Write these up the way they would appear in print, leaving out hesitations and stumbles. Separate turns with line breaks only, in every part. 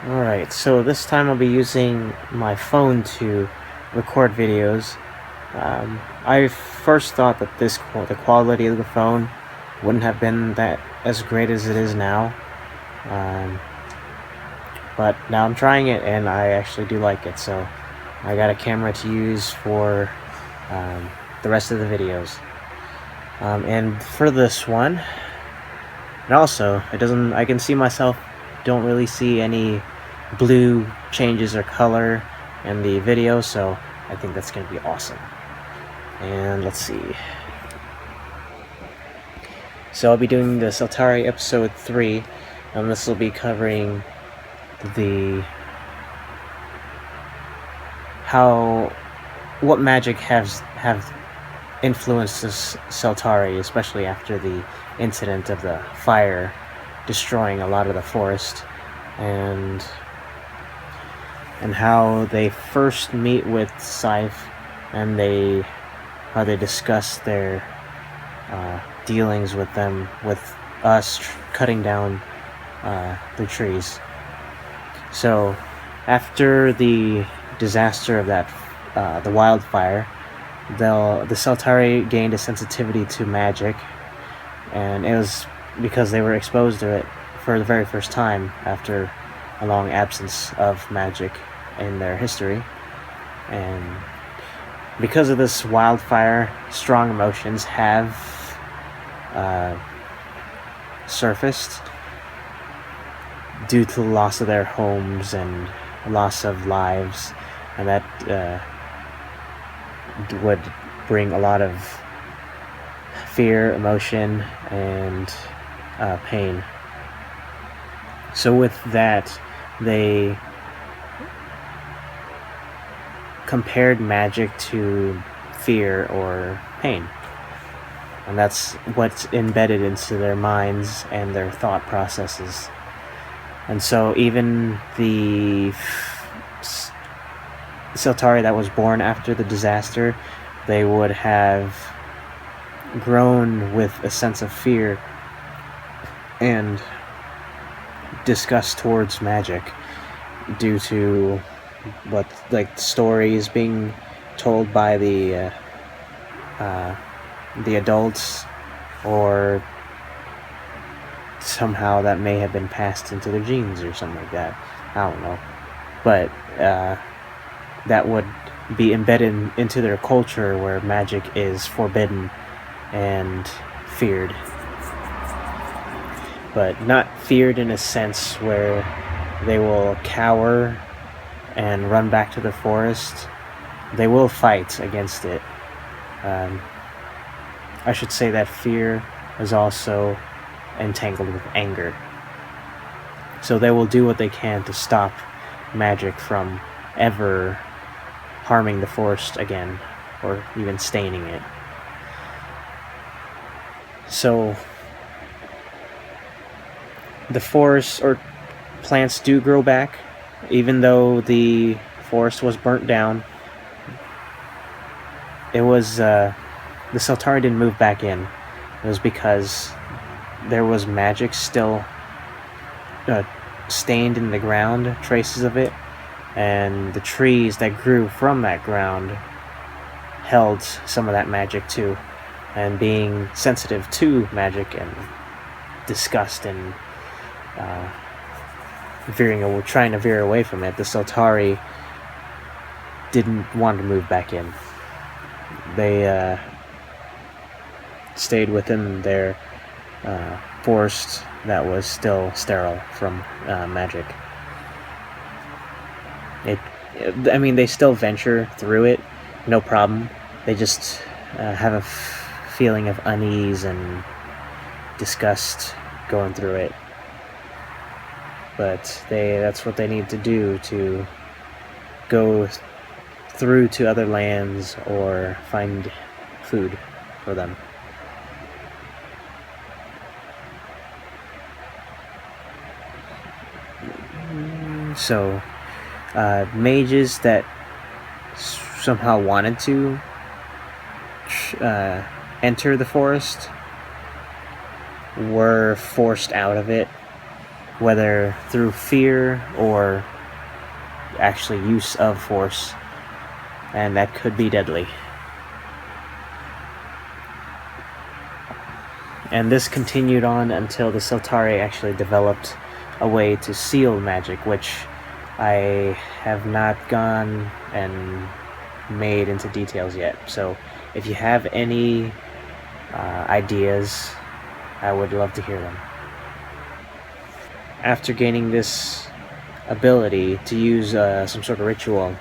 Alright, so this time I'll be using my phone to record videos. I first thought that the quality of the phone wouldn't have been that as great as it is now, um, but now I'm trying it and I actually do like it. So I got a camera to use for um, the rest of the videos. And for this one, and also it doesn't. I can see myself. Don't really see any blue changes or color in the video, so I think that's going to be awesome. And let's see. So I'll be doing the Seltari episode 3, and this will be covering the what magic have influenced this Seltari, especially after the incident of the fire destroying a lot of the forest, and how they first meet with Scythe, and how they discuss their dealings with them, with us cutting down the trees. So, after the disaster of the wildfire, the Seltari gained a sensitivity to magic, and it was because they were exposed to it for the very first time after a long absence of magic in their history. And because of this wildfire, strong emotions have surfaced due to the loss of their homes and loss of lives, and that would bring a lot of fear, emotion, and pain. So with that, they compared magic to fear or pain, and that's what's embedded into their minds and their thought processes. And so even the Seltari that was born after the disaster, they would have grown with a sense of fear and disgust towards magic due to stories being told by the adults, or somehow that may have been passed into their genes or something like that. I don't know, but that would be embedded into their culture, where magic is forbidden and feared, but not feared in a sense where they will cower and run back to the forest. They will fight against it. I should say that fear is also entangled with anger. So they will do what they can to stop magic from ever harming the forest again, or even staining it. So the forest or plants do grow back, even though the forest was burnt down. It was the Seltari didn't move back in. It was because there was magic still stained in the ground, traces of it, and the trees that grew from that ground held some of that magic too. And being sensitive to magic and disgust and trying to veer away from it, the Seltari didn't want to move back in. They stayed within their forest that was still sterile from magic. They still venture through it, no problem. They just have a feeling of unease and disgust going through it. But that's what they need to do to go through to other lands or find food for them. So mages that somehow wanted to enter the forest were forced out of it whether through fear or actually use of force, and that could be deadly. And this continued on until the Seltari actually developed a way to seal magic, which I have not gone and made into details yet. So if you have any ideas, I would love to hear them. After gaining this ability to use some sort of ritual,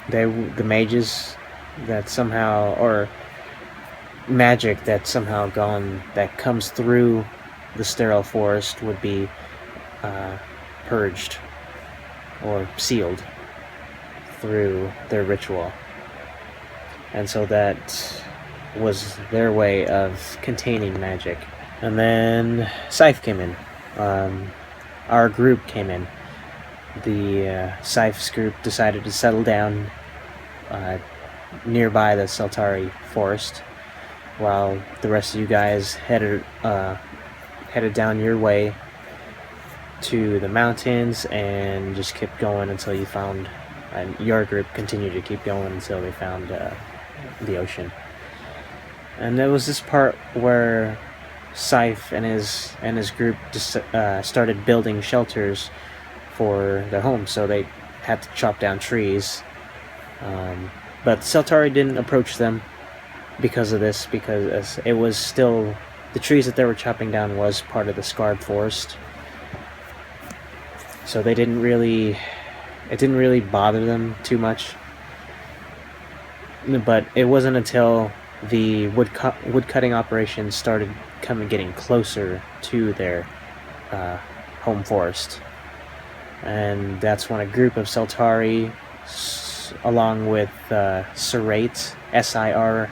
the mages that somehow, or magic that somehow that comes through the sterile forest would be purged or sealed through their ritual. And so that was their way of containing magic. And then Scythe came in. Our group came in. The Scythe's group decided to settle down nearby the Seltari forest, while the rest of you guys headed down your way to the mountains and just kept going until you found, and your group continued to keep going until they found the ocean. And there was this part where Scythe and his group just started building shelters for their home, so they had to chop down trees. But Seltari didn't approach them because of this, because it was still, the trees that they were chopping down was part of the scarred forest, so it didn't really bother them too much. But it wasn't until the woodcutting operations started getting closer to their home forest, and that's when a group of Seltari, along with Sirayt, Sirayt,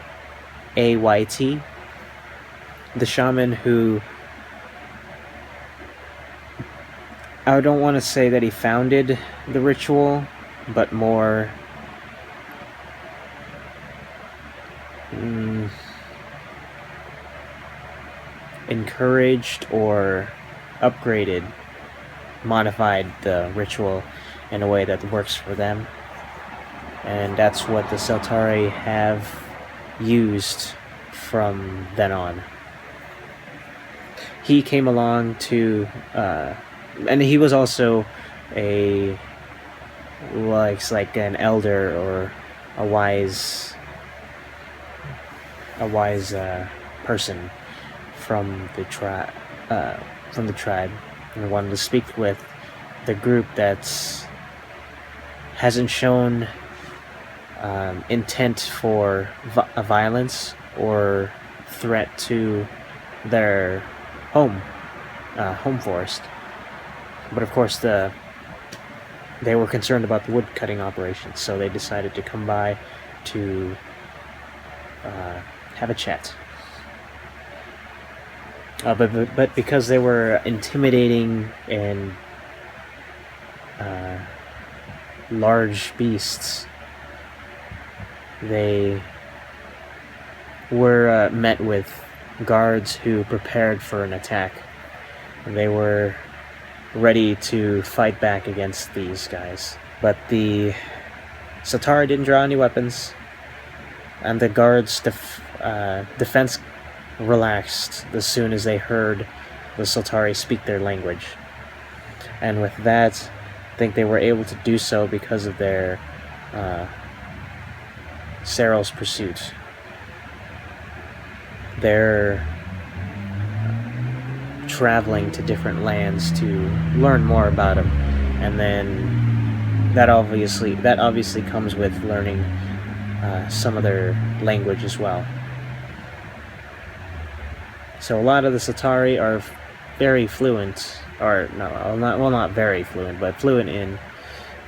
the shaman who, I don't want to say that he founded the ritual, but more encouraged or upgraded, modified the ritual in a way that works for them. And that's what the Seltari have used from then on. He came along to, and he was also like an elder or a wise person from the tribe, and wanted to speak with the group that hasn't shown intent for violence or threat to their home forest. But of course they were concerned about the wood cutting operations, so they decided to come by to have a chat. But because they were intimidating and large beasts, they were met with guards who prepared for an attack. They were ready to fight back against these guys. But the Seltari didn't draw any weapons, and the guards' defense relaxed as soon as they heard the Seltari speak their language. And with that, I think they were able to do so because of their Saryl's pursuit. They're traveling to different lands to learn more about him, and then that obviously comes with learning some of their language as well. So a lot of the Seltari are very fluent, or not very fluent, but fluent in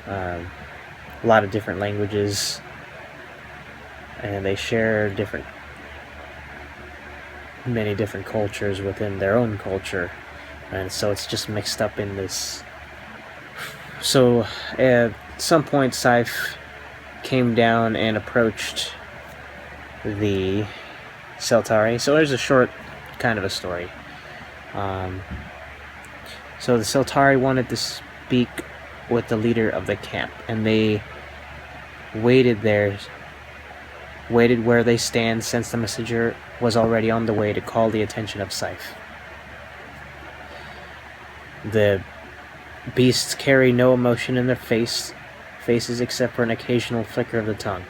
a lot of different languages, and they share many different cultures within their own culture, and so it's just mixed up in this. So at some point, Scythe came down and approached the Seltari. So there's a short kind of a story. So the Seltari wanted to speak with the leader of the camp, and they waited where they stand, since the messenger was already on the way to call the attention of Scythe. The beasts carry no emotion in their faces except for an occasional flicker of the tongue.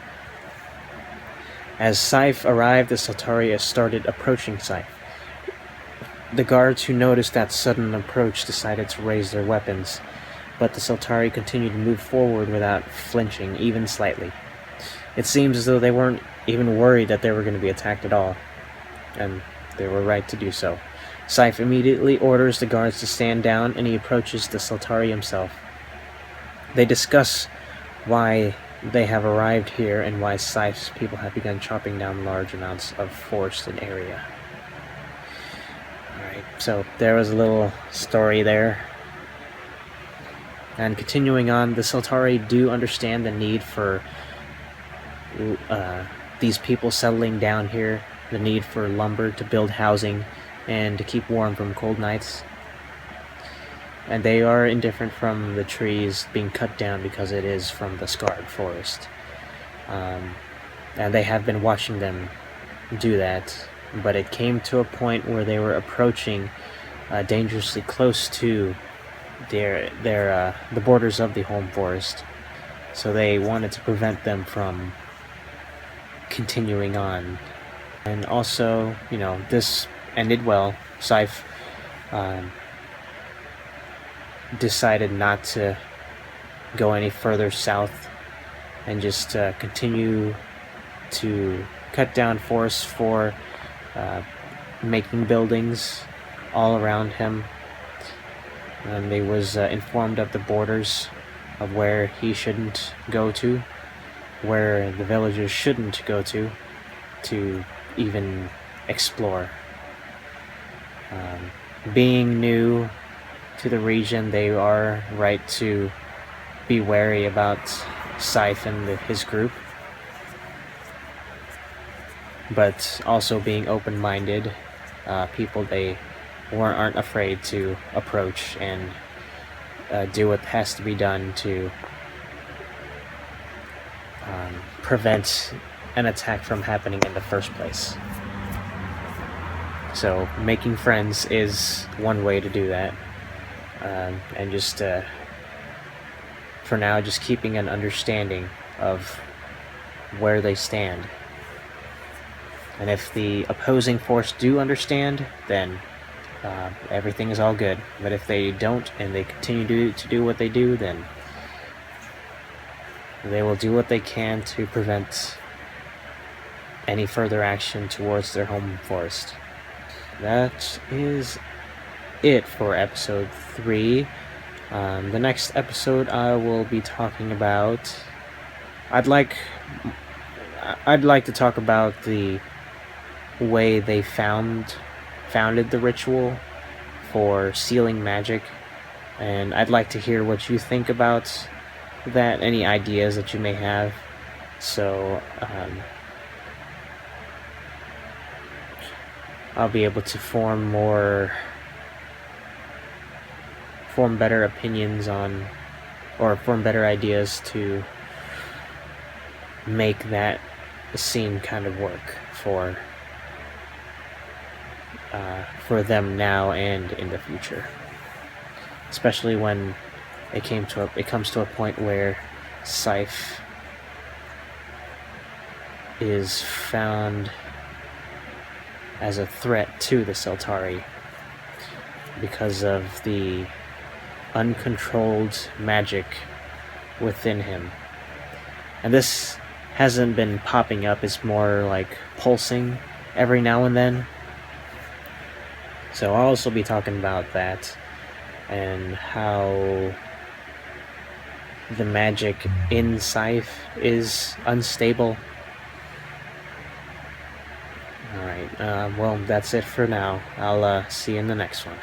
As Scythe arrived, the Seltari started approaching Scythe. The guards who noticed that sudden approach decided to raise their weapons, but the Seltari continued to move forward without flinching, even slightly. It seems as though they weren't even worried that they were going to be attacked at all, and they were right to do so. Scythe immediately orders the guards to stand down, and he approaches the Seltari himself. They discuss why they have arrived here and why Scythe's people have begun chopping down large amounts of forested area. Alright, so there was a little story there. And continuing on, the Seltari do understand the need for these people settling down here, the need for lumber to build housing and to keep warm from cold nights. And they are indifferent from the trees being cut down because it is from the scarred forest. And they have been watching them do that, but it came to a point where they were approaching dangerously close to the borders of the home forest. So they wanted to prevent them from continuing on. And also, this ended well. Scythe decided not to go any further south and just continue to cut down forests for making buildings all around him. And he was informed of the borders of where he shouldn't go to, where the villagers shouldn't go to even explore. Being new to the region, they are right to be wary about Scythe and his group, but also being open-minded, people they aren't afraid to approach and do what has to be done to prevent an attack from happening in the first place. So making friends is one way to do that, and just for now, just keeping an understanding of where they stand. And if the opposing force do understand, then everything is all good. But if they don't and they continue to do what they do, then they will do what they can to prevent any further action towards their home forest. That is it for episode 3. The next episode I will be talking about... I'd like to talk about the way they founded the ritual for sealing magic, and I'd like to hear what you think about that, any ideas that you may have. So I'll be able to form better opinions on, or form better ideas to make that scene kind of work for them now and in the future, especially when it comes to a point where Scythe is found as a threat to the Seltari because of the uncontrolled magic within him. And this hasn't been popping up, it's more like pulsing every now and then. So I'll also be talking about that and how the magic in Scythe is unstable. Alright, well, that's it for now. I'll see you in the next one.